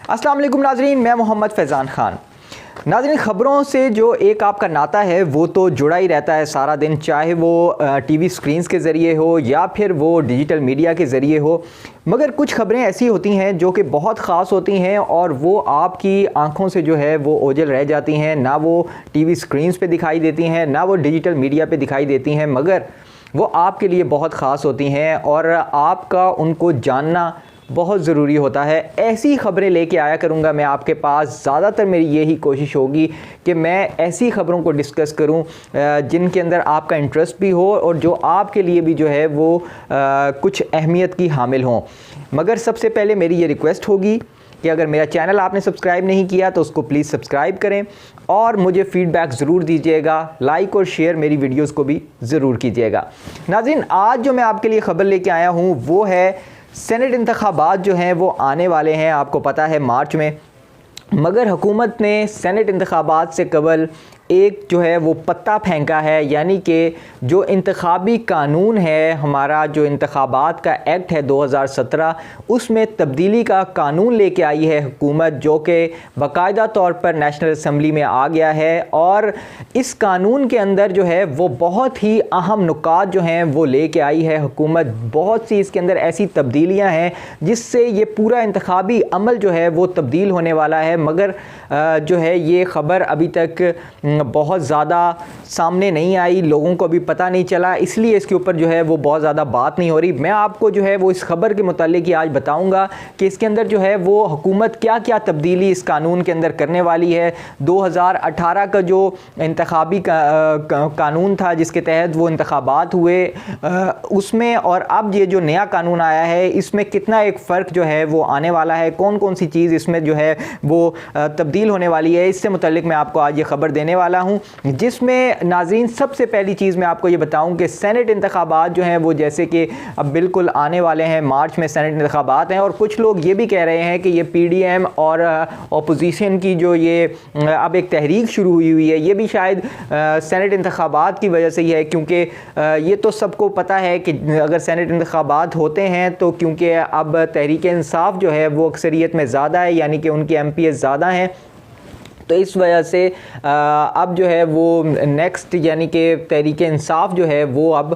अस्सलाम वालेकुम नाजरीन, मैं मोहम्मद फैज़ान ख़ान। नाज़रीन, ख़बरों से जो एक आपका नाता है वो तो जुड़ा ही रहता है सारा दिन, चाहे वो टीवी स्क्रीन्स के ज़रिए हो या फिर वो डिजिटल मीडिया के ज़रिए हो। मगर कुछ ख़बरें ऐसी होती हैं जो कि बहुत ख़ास होती हैं और वो आपकी आंखों से जो है वो ओझल रह जाती हैं। ना वो टीवी स्क्रीन्स पे दिखाई देती हैं, ना वो डिजिटल मीडिया पे दिखाई देती हैं, मगर वो आपके लिए बहुत ख़ास होती हैं और आपका उनको जानना बहुत ज़रूरी होता है। ऐसी ख़बरें लेके आया करूँगा मैं आपके पास। ज़्यादातर मेरी यही कोशिश होगी कि मैं ऐसी ख़बरों को डिस्कस करूँ जिनके अंदर आपका इंटरेस्ट भी हो और जो आपके लिए भी जो है वो कुछ अहमियत की हामिल हों। मगर सबसे पहले मेरी ये रिक्वेस्ट होगी कि अगर मेरा चैनल आपने सब्सक्राइब नहीं किया तो उसको प्लीज़ सब्सक्राइब करें और मुझे फ़ीडबैक ज़रूर दीजिएगा। लाइक और शेयर मेरी वीडियोस को भी ज़रूर कीजिएगा। नाज़रीन, आज जो मैं आपके लिए ख़बर लेके आया हूँ वो है सेनेट इंतखाबात जो हैं वो आने वाले हैं, आपको पता है मार्च में। मगर हुकूमत ने सेनेट इंतखाबात से कबल एक जो है वो पत्ता फेंका है, यानी कि जो इंतखाबी कानून है, हमारा जो इंतखाबात का एक्ट है 2017, उसमें तब्दीली का कानून लेके आई है हुकूमत, जो कि बाकायदा तौर पर नेशनल असम्बली में आ गया है। और इस कानून के अंदर जो है वो बहुत ही अहम नुकात जो हैं वो लेके आई है हुकूमत। बहुत सी इसके अंदर ऐसी तब्दीलियाँ हैं जिससे ये पूरा इंतखाबी अमल जो है वो तब्दील होने वाला है। मगर जो है ये ख़बर अभी तक बहुत ज़्यादा सामने नहीं आई, लोगों को अभी पता नहीं चला, इसलिए इसके ऊपर जो है वो बहुत ज़्यादा बात नहीं हो रही। मैं आपको जो है वो इस खबर के मुतालिक आज बताऊंगा कि इसके अंदर जो है वो हुकूमत क्या क्या तब्दीली इस कानून के अंदर करने वाली है। 2018 का जो इंतखाबी कानून था जिसके तहत वो इंतखाबात हुए, उसमें और अब ये जो नया कानून आया है इसमें कितना एक फ़र्क जो है वो आने वाला है, कौन कौन सी चीज़ इसमें जो है वो तब्दील होने वाली है, इससे मुतालिक मैं आपको आज ये ख़बर देने वाला हूँ। जिसमें नाज़रीन सबसे पहली चीज़ मैं आपको ये बताऊँ कि सेनेट इंतखाबात जो हैं वो जैसे कि अब बिल्कुल आने वाले हैं, मार्च में सेनेट इंतखाबात हैं। और कुछ लोग ये भी कह रहे हैं कि ये PDM और अपोजिशन की जो ये अब एक तहरीक शुरू हुई है, ये भी शायद सेनेट इंतखाबात की वजह से ही है, क्योंकि ये तो सबको पता है कि अगर सेनेट इंतखाबात होते हैं तो क्योंकि अब तहरीक इंसाफ जो है वो अक्सरियत में ज़्यादा है, यानी कि उनकी MPs ज़्यादा हैं, तो इस वजह से अब जो है वो नेक्स्ट यानी कि तहरीक इंसाफ जो है वो अब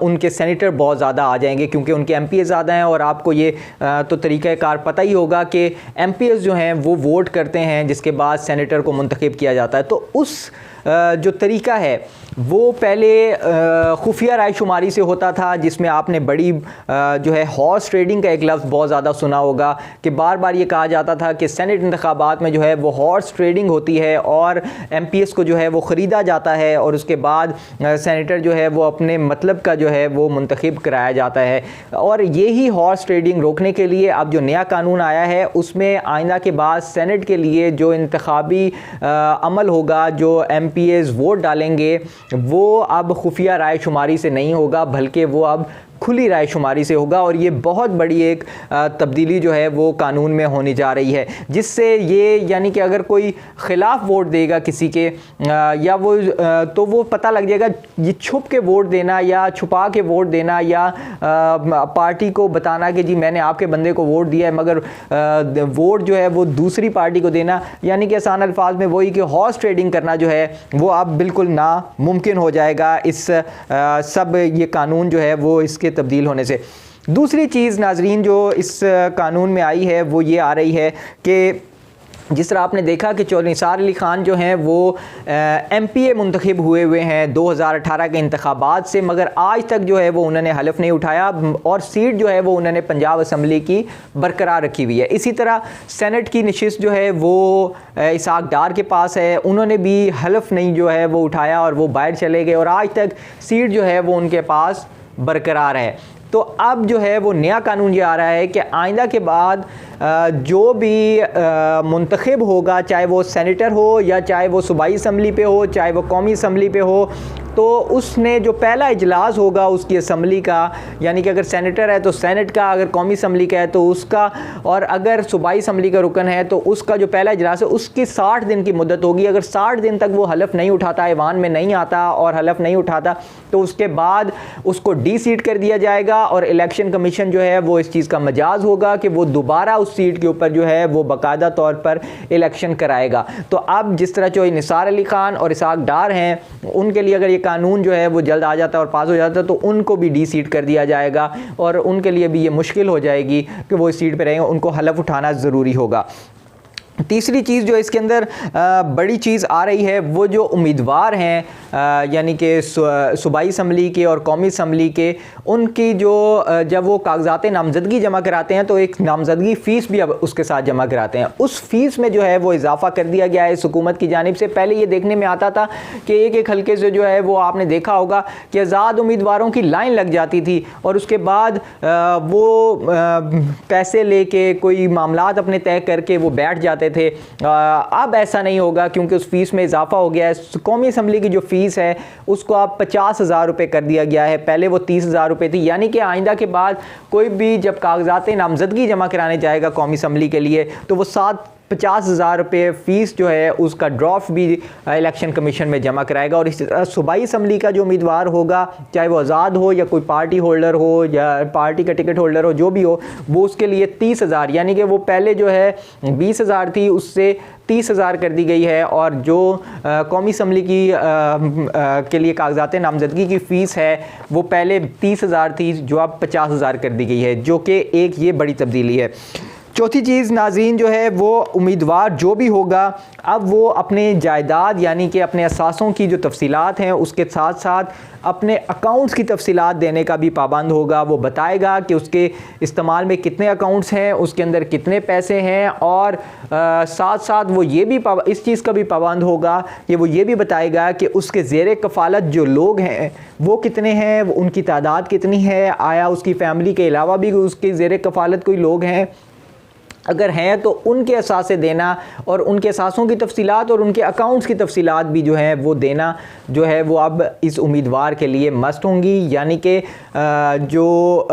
उनके सेनेटर बहुत ज़्यादा आ जाएंगे, क्योंकि उनके MPs ज़्यादा हैं। और आपको ये तो तरीक़ाकार पता ही होगा कि MPs जो हैं वो वोट करते हैं, जिसके बाद सेनेटर को मुंतखब किया जाता है। तो उस जो तरीका है वो पहले खुफिया रायशुमारी से होता था, जिसमें आपने बड़ी जो है हॉर्स ट्रेडिंग का एक लफ्ज़ बहुत ज़्यादा सुना होगा कि बार बार ये कहा जाता था कि सेनेट इंतखाबात में जो है वो हॉर्स ट्रेडिंग होती है और MPs को जो है वो ख़रीदा जाता है और उसके बाद सेनेटर जो है वो अपने मतलब का जो है वो मुंतखब कराया जाता है। और यही हॉर्स ट्रेडिंग रोकने के लिए अब जो नया कानून आया है उसमें आइंदा के बाद सेनेट के लिए जो इंतखाबी अमल होगा, जो MPs वोट डालेंगे, वो अब खुफिया राय शुमारी से नहीं होगा, बल्कि वो अब खुली राय शुमारी से होगा। और ये बहुत बड़ी एक तब्दीली जो है वो कानून में होने जा रही है, जिससे ये यानी कि अगर कोई ख़िलाफ़ वोट देगा किसी के या वो तो वो पता लग जाएगा। ये छुप के वोट देना या छुपा के वोट देना या पार्टी को बताना कि जी मैंने आपके बंदे को वोट दिया है, मगर वोट जो है वो दूसरी पार्टी को देना, यानी कि आसान अल्फाज में वही कि हॉर्स ट्रेडिंग करना जो है वो अब बिल्कुल नामुमकिन हो जाएगा इस सब ये कानून जो है वो इसके तब्दील होने से। दूसरी चीज़ नाजरीन जो इस कानून में आई है वो ये आ रही है कि जिस तरह आपने देखा कि चौधरी निसार अली ख़ान जो हैं वो MPA मुंतखब हुए हैं 2018 के इंतखाबात से, मगर आज तक जो है वो उन्होंने हलफ नहीं उठाया और सीट जो है वो उन्होंने पंजाब असम्बली की बरकरार रखी हुई है। इसी तरह सेनेट की नशिस्त जो है वो इसाक डार के पास है, उन्होंने भी हलफ नहीं जो है वो उठाया और वो बाहर चले गए और आज तक सीट जो है वो उनके पास बरकरार है। तो अब जो है वो नया कानून ये आ रहा है कि आइंदा के बाद जो भी मुंतखब होगा, चाहे वो सेनेटर हो या चाहे वो सूबाई असम्बली पे हो, चाहे वो कौमी असम्बली पे हो, तो उसने जो पहला इजलास होगा उसकी असम्बली का, यानी कि अगर सेनेटर है तो सेनेट का, अगर कौमी असम्बली का है तो उसका, और अगर सूबाई असम्बली का रुकन है तो उसका जो पहला इजलास है उसकी 60 दिन की मुद्दत होगी। अगर 60 दिन तक वो हलफ नहीं उठाता, ऐवान में नहीं आता और हलफ नहीं उठाता, तो उसके बाद उसको डी सीट कर दिया जाएगा और इलेक्शन कमीशन जो है वो इस चीज़ का मजाज होगा कि वो दोबारा उस सीट के ऊपर जो है वो बाकायदा तौर पर इलेक्शन कराएगा। तो अब जिस तरह जो निसार अली खान और इसाक डार हैं, उनके लिए अगर ये कानून जो है वो जल्द आ जाता है और पास हो जाता है तो उनको भी डी सीट कर दिया जाएगा और उनके लिए भी ये मुश्किल हो जाएगी कि वो इस सीट पर रहेंगे, उनको हलफ उठाना ज़रूरी होगा। तीसरी चीज़ जो इसके अंदर बड़ी चीज़ आ रही है, वो जो उम्मीदवार हैं यानी कि सूबाई असम्बली के और कौमी असम्बली के, उनकी जो जब वो कागजात नामजदगी जमा कराते हैं तो एक नामजदगी फ़ीस भी अब उसके साथ जमा कराते हैं। उस फ़ीस में जो है वो इजाफ़ा कर दिया गया है इस हुकूमत की जानिब से। पहले ये देखने में आता था कि एक एक हल्के से जो है वो आपने देखा होगा कि आज़ाद उम्मीदवारों की लाइन लग जाती थी और उसके बाद वो पैसे लेके कोई मामलात अपने तय करके वो बैठ जाते थे। अब ऐसा नहीं होगा क्योंकि उस फीस में इजाफा हो गया है। कौमी असम्बली की जो फीस है उसको अब 50,000 रुपये कर दिया गया है, पहले वो 30,000 रुपये थी। यानी कि आइंदा के बाद कोई भी जब कागजात नामजदगी जमा कराने जाएगा कौमी असम्बली के लिए तो वो 50,000 रुपये फ़ीस जो है उसका ड्राफ्ट भी इलेक्शन कमीशन में जमा कराएगा। और इस तरह सूबाई असम्बली का जो उम्मीदवार होगा, चाहे वो आज़ाद हो या कोई पार्टी होल्डर हो या पार्टी का टिकट होल्डर हो, जो भी हो, वो उसके लिए 30,000, यानी कि वो पहले जो है 20,000 थी उससे 30,000 कर दी गई है। और जो कौमी असम्बली की के लिए कागजात नामजदगी की फ़ीस है वो पहले 30,000 थी जो अब 50,000 कर दी गई है, जो कि एक ये बड़ी तब्दीली है। चौथी चीज़ नाज़रीन जो है वो उम्मीदवार जो भी होगा अब वो अपने जायदाद यानी कि अपने असासों की जो तफसीलात हैं उसके साथ साथ अपने अकाउंट्स की तफसीलात देने का भी पाबंद होगा। वो बताएगा कि उसके इस्तेमाल में कितने अकाउंट्स हैं, उसके अंदर कितने पैसे हैं, और साथ साथ वो ये भी इस चीज़ का भी पाबंद होगा कि वो ये भी बताएगा कि उसके ज़ेर कफ़ालत जो लोग हैं वो कितने हैं, उनकी तादाद कितनी है, आया उसकी फ़ैमिली के अलावा भी उसके ज़ेर कफ़ालत कोई लोग हैं, अगर हैं तो उनके असासे देना और उनके असासों की तफसीलात और उनके अकाउंट्स की तफसीलात भी जो है वो देना जो है वो अब इस उम्मीदवार के लिए मस्ट होंगी। यानी कि जो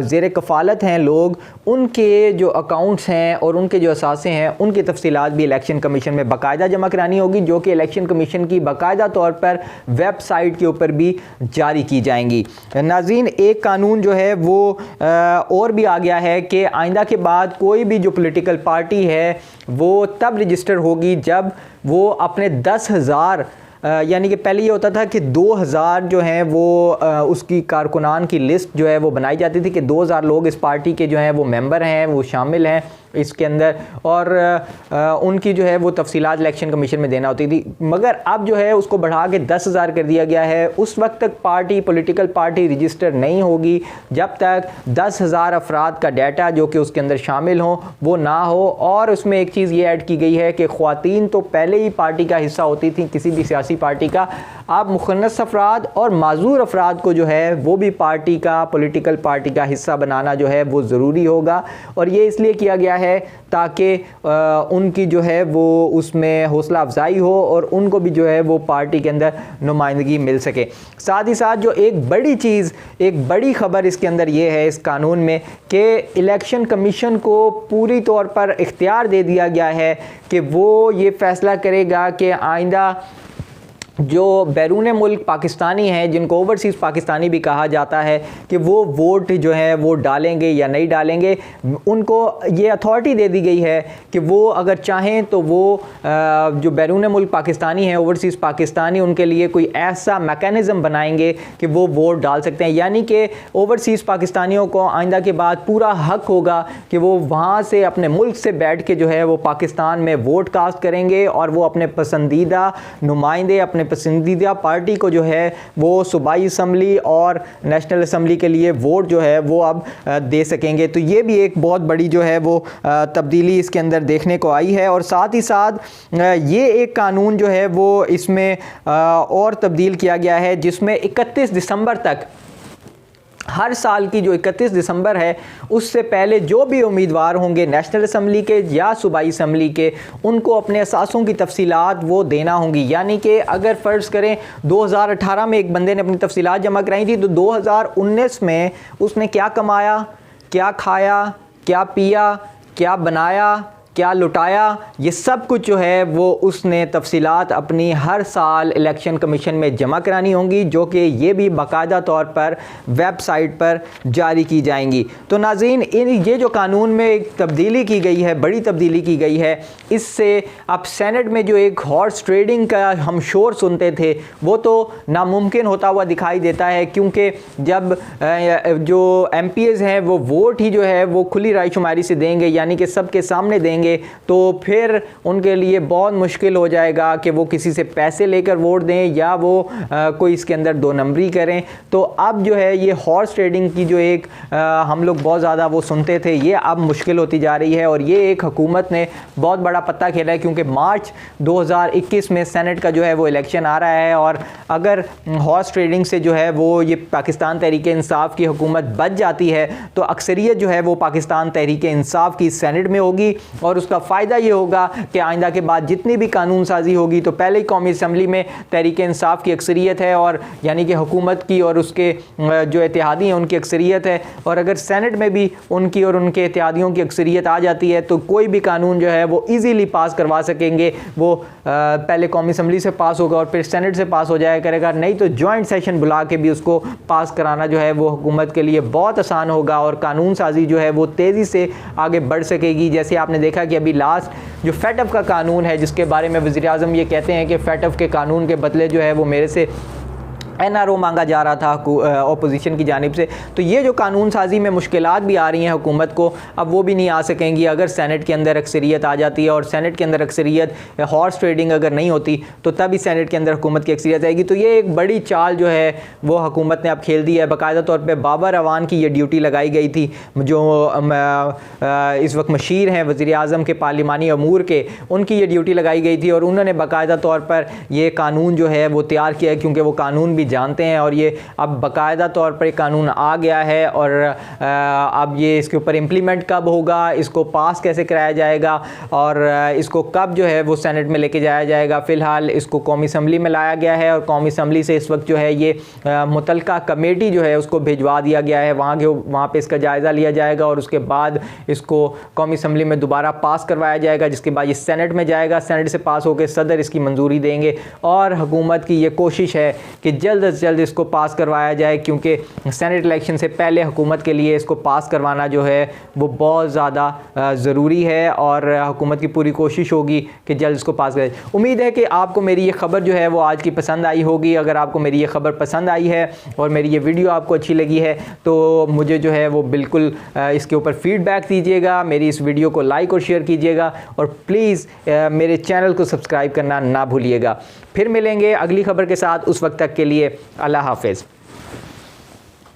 ज़ेर कफ़ालत हैं लोग, उनके जो अकाउंट्स हैं और उनके जो असासे हैं उनकी तफसीलात भी इलेक्शन कमीशन में बाकायदा जमा करानी होगी, जो कि इलेक्शन कमीशन की बाकायदा तौर पर वेबसाइट के ऊपर भी जारी की जाएंगी। नाज़रीन, एक कानून जो है वो और भी आ गया है कि आइंदा के बाद कोई भी जो पॉलिटिकल पार्टी है वो तब रजिस्टर होगी जब वो अपने 10,000 यानी कि पहले ये होता था कि 2,000 जो हैं वो उसकी कारकुनान की लिस्ट जो है वो बनाई जाती थी कि 2,000 लोग इस पार्टी के जो हैं वो मेंबर हैं, वो शामिल हैं इसके अंदर, और उनकी जो है वो तफसीलात इलेक्शन कमीशन में देना होती थी। मगर अब जो है उसको बढ़ा के 10,000 कर दिया गया है। उस वक्त तक पॉलिटिकल पार्टी रजिस्टर नहीं होगी जब तक 10,000 अफराद का डाटा जो कि उसके अंदर शामिल हो वो ना हो। और उसमें एक चीज़ ये ऐड की गई है कि ख़वातीन तो पहले ही पार्टी का हिस्सा होती थी किसी भी सियासी पार्टी का, अब मुखन्नस अफराद और माजूर अफराद को जो है वो भी पार्टी का, पॉलिटिकल पार्टी का हिस्सा बनाना जो है वो ज़रूरी होगा। और ये इसलिए किया गया है ताकि उनकी जो है वो उसमें हौसला अफजाई हो और उनको भी जो है वो पार्टी के अंदर नुमाइंदगी मिल सके। साथ ही साथ जो एक बड़ी चीज़, एक बड़ी ख़बर इसके अंदर ये है इस कानून में कि इलेक्शन कमीशन को पूरी तौर पर इख्तियार दे दिया गया है कि वो ये फ़ैसला करेगा कि आइंदा जो बैरून मुल्क पाकिस्तानी हैं, जिनको ओवरसीज़ पाकिस्तानी भी कहा जाता है, कि वो वोट जो है वो डालेंगे या नहीं डालेंगे। उनको ये अथॉरिटी दे दी गई है कि वो अगर चाहें तो वो जो बैरून मुल्क पाकिस्तानी हैं, ओवरसीज़ पाकिस्तानी, उनके लिए कोई ऐसा मैकेनिज़्म बनाएंगे कि वो वोट डाल सकते हैं। यानी कि ओवरसीज़ पाकिस्तानियों को आइंदा के बाद पूरा हक होगा कि वो वहाँ से अपने मुल्क से बैठ के जो है वो पाकिस्तान में वोट कास्ट करेंगे और वो अपने पसंदीदा नुमाइंदे, अपने पसंदीदा पार्टी को जो है वो सूबाई असम्बली और नेशनल असम्बली के लिए वोट जो है वो अब दे सकेंगे। तो ये भी एक बहुत बड़ी जो है वो तब्दीली इसके अंदर देखने को आई है। और साथ ही साथ ये एक कानून जो है वो इसमें और तब्दील किया गया है जिसमें 31 दिसंबर तक हर साल की जो 31 दिसंबर है उससे पहले जो भी उम्मीदवार होंगे नेशनल असम्बली के या सूबाई असम्बली के, उनको अपने असासों की तफसीलात वो देना होंगी। यानी कि अगर फ़र्ज़ करें 2018 में एक बंदे ने अपनी तफसीलात जमा कराई थी, तो 2019 में उसने क्या कमाया, क्या खाया, क्या पिया, क्या बनाया, क्या लुटाया, ये सब कुछ जो है वो उसने तफसीलात अपनी हर साल इलेक्शन कमीशन में जमा करानी होंगी, जो कि ये भी बाकायदा तौर पर वेबसाइट पर जारी की जाएंगी। तो नाज़रीन, ये जो कानून में एक तब्दीली की गई है, बड़ी तब्दीली की गई है, इससे अब सेनेट में जो एक हॉर्स ट्रेडिंग का हम शोर सुनते थे वो तो नामुमकिन होता हुआ दिखाई देता है, क्योंकि जब जो MPs हैं वो वोट ही जो है वो खुली रायशुमारी से देंगे, यानी कि सबके सामने देंगे, तो फिर उनके लिए बहुत मुश्किल हो जाएगा कि वो किसी से पैसे लेकर वोट दें या वो कोई इसके अंदर 2 नंबरी करें। तो अब जो है ये हॉर्स ट्रेडिंग की जो एक हम लोग बहुत ज़्यादा वो सुनते थे, ये अब मुश्किल होती जा रही है। और ये एक हुकूमत ने बहुत बड़ा पत्ता खेला है, क्योंकि मार्च 2021 में सेनेट का जो है वो इलेक्शन आ रहा है, और अगर हॉर्स ट्रेडिंग से जो है वो ये पाकिस्तान तहरीक इंसाफ की हुकूमत बच जाती है, तो अक्सरियत जो है वो पाकिस्तान तहरीक इंसाफ की सेनेट में होगी, और उसका फ़ायदा ये होगा कि आइंदा के बाद जितनी भी कानून साजी होगी तो पहले ही कौमी असम्बली में तहरीक इंसाफ की अक्सरियत है, और यानी कि हुकूमत की और उसके जो इत्तेहादी हैं उनकी अक्सरियत है, और अगर सेनेट में भी उनकी और उनके इत्तेहादियों की अक्सरियत आ जाती है तो कोई भी कानून जो है वो ईज़िली पास करवा सकेंगे। वो पहले कौमी असम्बली से पास होगा और फिर सेनेट से पास हो जाया करेगा, नहीं तो जॉइंट सेशन बुला के भी उसको पास कराना जो है वो हुकूमत के लिए बहुत आसान होगा, और कानून साजी जो है वो तेज़ी से आगे बढ़ सकेगी। जैसे आपने देखा कि अभी लास्ट जो FATF का कानून है, जिसके बारे में वज़ीर-ए-आज़म ये कहते हैं कि FATF के कानून के बदले जो है वो मेरे से NRO मांगा जा रहा था अपोजिशन की जानिब से, तो ये जो कानून साजी में मुश्किलात भी आ रही हैं हुकूमत को, अब वो भी नहीं आ सकेंगी अगर सेनेट के अंदर अक्सरियत आ जाती है। और सेनेट के अंदर अक्सरियत, हॉर्स ट्रेडिंग अगर नहीं होती तो तभी सेनेट के अंदर हुकूमत की अक्सरियत आएगी। तो ये एक बड़ी चाल जो है वो हुकूमत ने अब खेल दी है। बाकायदा तौर पर बाबर अवान की ये ड्यूटी लगाई गई थी, जो इस वक्त मशीर हैं वज़ीर-ए-आज़म के पार्लिमानी अमूर के, उनकी ये ड्यूटी लगाई गई थी, और उन्होंने बाकायदा तौर पर ये कानून जो है वो तैयार किया है, क्योंकि वो कानून भी जानते हैं, और ये अब बाकायदा तौर पर कानून आ गया है। और अब ये इसके ऊपर इम्प्लीमेंट कब होगा, इसको पास कैसे कराया जाएगा, और इसको कब जो है वो सेनेट में लेके जाया जाएगा। फ़िलहाल इसको कौमी असम्बली में लाया गया है, और कौमी असम्बली से इस वक्त जो है ये मुतलका कमेटी जो है उसको भिजवा दिया गया है, वहाँ पे इसका जायज़ा लिया जाएगा, और उसके बाद इसको कौमी असम्बली में दोबारा पास करवाया जाएगा, जिसके बाद ये सेनेट में जाएगा। सेनेट से पास होकर सदर इसकी मंजूरी देंगे, और हुकूमत की ये कोशिश है कि जल्द से जल्द इसको पास करवाया जाए, क्योंकि सेनेट इलेक्शन से पहले हुकूमत के लिए इसको पास करवाना जो है वो बहुत ज़्यादा ज़रूरी है, और हुकूमत की पूरी कोशिश होगी कि जल्द इसको पास करें। उम्मीद है कि आपको मेरी ये ख़बर जो है वो आज की पसंद आई होगी। अगर आपको मेरी ये ख़बर पसंद आई है और मेरी ये वीडियो आपको अच्छी लगी है तो मुझे जो है वो बिल्कुल इसके ऊपर फ़ीडबैक दीजिएगा, मेरी इस वीडियो को लाइक और शेयर कीजिएगा, और प्लीज़ मेरे चैनल को सब्सक्राइब करना ना भूलिएगा। फिर मिलेंगे अगली ख़बर के साथ, उस वक्त तक के लिए अल्लाह हाफ़िज़।